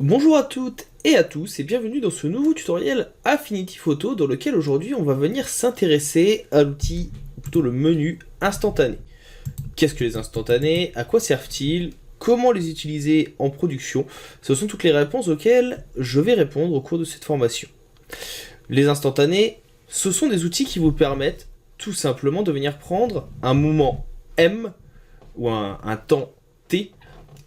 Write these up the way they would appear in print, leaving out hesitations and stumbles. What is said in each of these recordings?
Bonjour à toutes et à tous et bienvenue dans ce nouveau tutoriel Affinity Photo dans lequel aujourd'hui on va venir s'intéresser à l'outil, ou plutôt le menu instantané. Qu'est-ce que les instantanés? À quoi servent-ils? Comment les utiliser en production? Ce sont toutes les réponses auxquelles je vais répondre au cours de cette formation. Les instantanés, ce sont des outils qui vous permettent tout simplement de venir prendre un moment M ou un temps T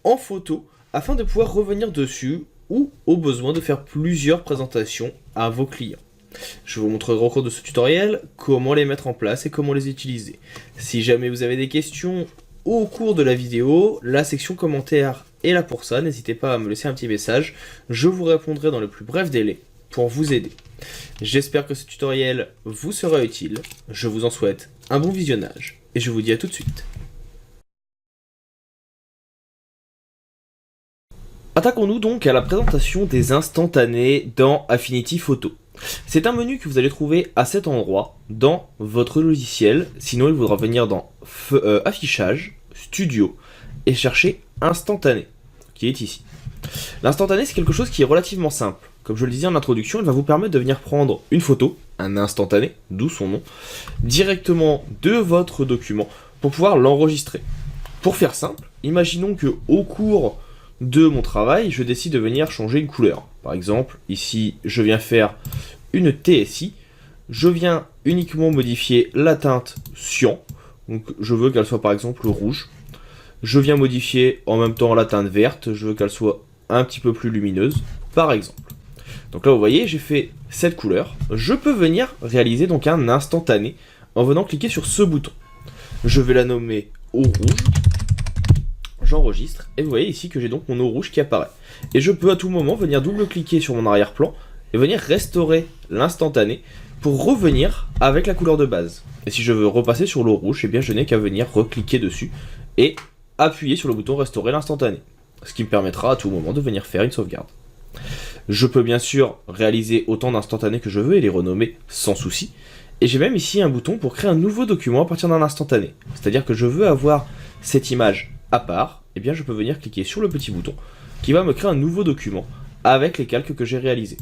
en photo afin de pouvoir revenir dessus ou au besoin de faire plusieurs présentations à vos clients. Je vous montrerai au cours de ce tutoriel comment les mettre en place et comment les utiliser. Si jamais vous avez des questions au cours de la vidéo, la section commentaires est là pour ça, n'hésitez pas à me laisser un petit message, je vous répondrai dans le plus bref délai pour vous aider. J'espère que ce tutoriel vous sera utile, je vous en souhaite un bon visionnage et je vous dis à tout de suite. Attaquons-nous donc à la présentation des instantanés dans Affinity Photo. C'est un menu que vous allez trouver à cet endroit dans votre logiciel, sinon il faudra venir dans Affichage, Studio et chercher Instantané, qui est ici. L'instantané c'est quelque chose qui est relativement simple. Comme je le disais en introduction, il va vous permettre de venir prendre une photo, un instantané, d'où son nom, directement de votre document pour pouvoir l'enregistrer. Pour faire simple, imaginons que au cours de mon travail, je décide de venir changer une couleur. Par exemple, ici, je viens faire une TSI. Je viens uniquement modifier la teinte cyan. Donc, je veux qu'elle soit par exemple rouge. Je viens modifier en même temps la teinte verte. Je veux qu'elle soit un petit peu plus lumineuse, par exemple. Donc là, vous voyez, j'ai fait cette couleur. Je peux venir réaliser donc un instantané en venant cliquer sur ce bouton. Je vais la nommer eau rouge. J'enregistre et vous voyez ici que j'ai donc mon eau rouge qui apparaît. Et je peux à tout moment venir double-cliquer sur mon arrière-plan et venir restaurer l'instantané pour revenir avec la couleur de base. Et si je veux repasser sur l'eau rouge, eh bien je n'ai qu'à venir recliquer dessus et appuyer sur le bouton restaurer l'instantané. Ce qui me permettra à tout moment de venir faire une sauvegarde. Je peux bien sûr réaliser autant d'instantanés que je veux et les renommer sans souci. Et j'ai même ici un bouton pour créer un nouveau document à partir d'un instantané. C'est-à-dire que je veux avoir cette image à part, eh bien je peux venir cliquer sur le petit bouton qui va me créer un nouveau document avec les calques que j'ai réalisés.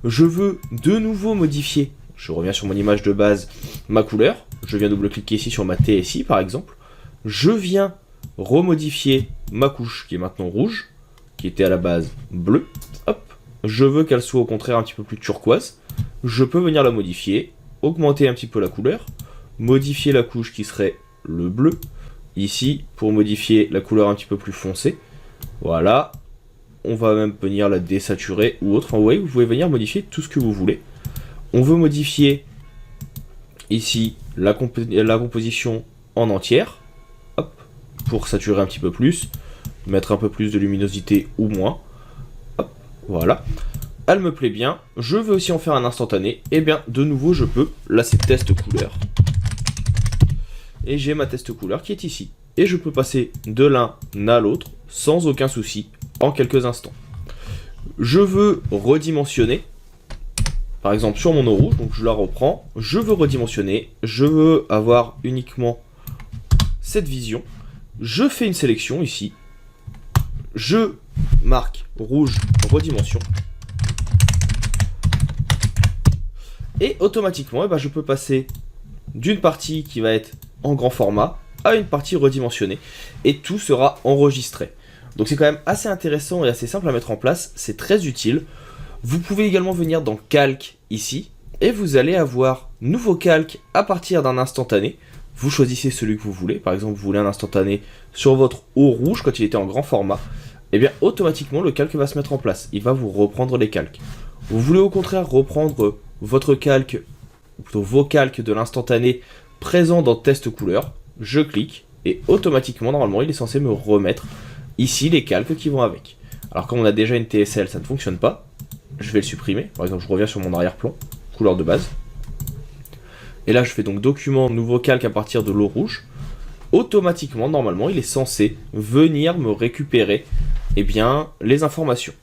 Je veux de nouveau modifier, je reviens sur mon image de base, ma couleur, je viens double-cliquer ici sur ma TSI par exemple, je viens remodifier ma couche qui est maintenant rouge, qui était à la base bleue, hop, je veux qu'elle soit au contraire un petit peu plus turquoise, je peux venir la modifier, augmenter un petit peu la couleur, modifier la couche qui serait le bleu, ici, pour modifier la couleur un petit peu plus foncée, voilà, on va même venir la désaturer ou autre, enfin, vous voyez, vous pouvez venir modifier tout ce que vous voulez. On veut modifier, ici, la composition en entière, hop, pour saturer un petit peu plus, mettre un peu plus de luminosité ou moins, hop, voilà. Elle me plaît bien, je veux aussi en faire un instantané, et bien, de nouveau, je peux, là c'est test couleur, et j'ai ma test couleur qui est ici. Et je peux passer de l'un à l'autre sans aucun souci en quelques instants. Je veux redimensionner, par exemple sur mon eau rouge, donc je la reprends, je veux redimensionner, je veux avoir uniquement cette vision, je fais une sélection ici, je marque rouge redimension, et automatiquement je peux passer d'une partie qui va être en grand format à une partie redimensionnée et tout sera enregistré. Donc c'est quand même assez intéressant et assez simple à mettre en place, c'est très utile. Vous pouvez également venir dans calque ici et vous allez avoir nouveau calque à partir d'un instantané. Vous choisissez celui que vous voulez, par exemple vous voulez un instantané sur votre eau rouge quand il était en grand format, et bien automatiquement le calque va se mettre en place, il va vous reprendre les calques. Vous voulez au contraire reprendre votre calque, ou plutôt vos calques de l'instantané présent dans test couleur, je clique et automatiquement normalement il est censé me remettre ici les calques qui vont avec. Alors comme on a déjà une TSL ça ne fonctionne pas, je vais le supprimer, par exemple je reviens sur mon arrière-plan, couleur de base, et là je fais donc document nouveau calque à partir de l'eau rouge, automatiquement normalement il est censé venir me récupérer les informations.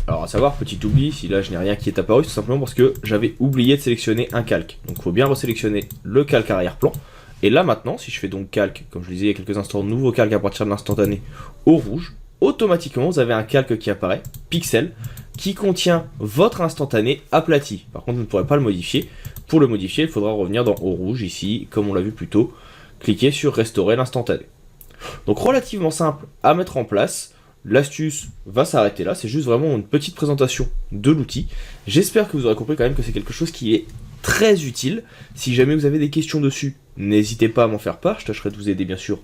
Alors à savoir, petit oubli, si là je n'ai rien qui est apparu, tout simplement parce que j'avais oublié de sélectionner un calque. Donc il faut bien resélectionner le calque arrière-plan. Et là maintenant, si je fais donc calque, comme je le disais il y a quelques instants, nouveau calque à partir de l'instantané au rouge, automatiquement vous avez un calque qui apparaît, Pixel, qui contient votre instantané aplati. Par contre, vous ne pourrez pas le modifier. Pour le modifier, il faudra revenir dans Haut rouge ici, comme on l'a vu plus tôt, cliquer sur restaurer l'instantané. Donc relativement simple à mettre en place. L'astuce va s'arrêter là, c'est juste vraiment une petite présentation de l'outil. J'espère que vous aurez compris quand même que c'est quelque chose qui est très utile. Si jamais vous avez des questions dessus, n'hésitez pas à m'en faire part, je tâcherai de vous aider bien sûr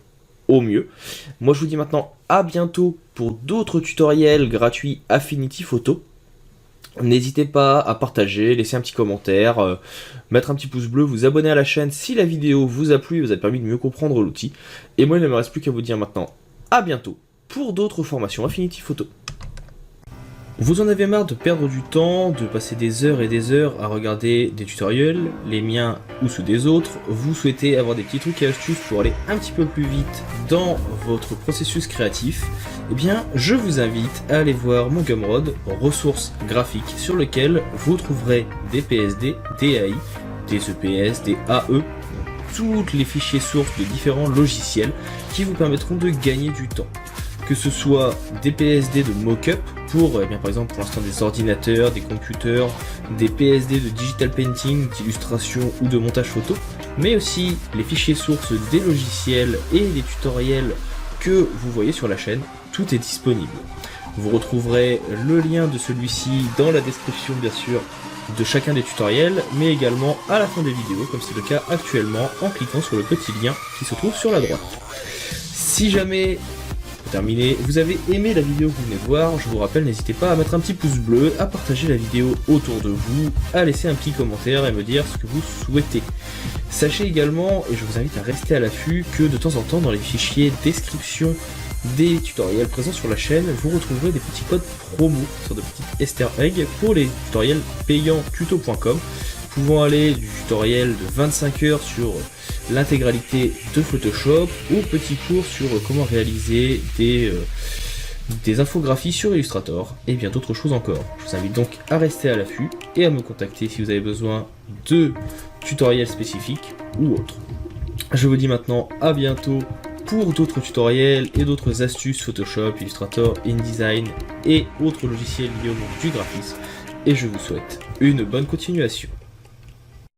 au mieux. Moi je vous dis maintenant à bientôt pour d'autres tutoriels gratuits Affinity Photo. N'hésitez pas à partager, laisser un petit commentaire, mettre un petit pouce bleu, vous abonner à la chaîne si la vidéo vous a plu et vous a permis de mieux comprendre l'outil. Et moi il ne me reste plus qu'à vous dire maintenant à bientôt pour d'autres formations Affinity Photo. Vous en avez marre de perdre du temps, de passer des heures et des heures à regarder des tutoriels, les miens ou ceux des autres, vous souhaitez avoir des petits trucs et astuces pour aller un petit peu plus vite dans votre processus créatif, eh bien je vous invite à aller voir mon Gumroad, ressources graphiques, sur lequel vous trouverez des PSD, des AI, des EPS, des AE, tous les fichiers sources de différents logiciels qui vous permettront de gagner du temps. Que ce soit des PSD de mock-up pour, par exemple pour l'instant des ordinateurs, des computers, des PSD de digital painting, d'illustration ou de montage photo, mais aussi les fichiers sources des logiciels et des tutoriels que vous voyez sur la chaîne, tout est disponible. Vous retrouverez le lien de celui-ci dans la description bien sûr de chacun des tutoriels, mais également à la fin des vidéos, comme c'est le cas actuellement, en cliquant sur le petit lien qui se trouve sur la droite. Si jamais terminé, vous avez aimé la vidéo que vous venez de voir, je vous rappelle, n'hésitez pas à mettre un petit pouce bleu, à partager la vidéo autour de vous, à laisser un petit commentaire et me dire ce que vous souhaitez. Sachez également, et je vous invite à rester à l'affût, que de temps en temps dans les fichiers description des tutoriels présents sur la chaîne, vous retrouverez des petits codes promo, sur de petites easter eggs pour les tutoriels payants tuto.com, pouvant aller du tutoriel de 25 heures sur l'intégralité de Photoshop au petit cours sur comment réaliser des infographies sur Illustrator et bien d'autres choses encore. Je vous invite donc à rester à l'affût et à me contacter si vous avez besoin de tutoriels spécifiques ou autres. Je vous dis maintenant à bientôt pour d'autres tutoriels et d'autres astuces Photoshop, Illustrator, InDesign et autres logiciels liés au monde du graphisme. Et je vous souhaite une bonne continuation.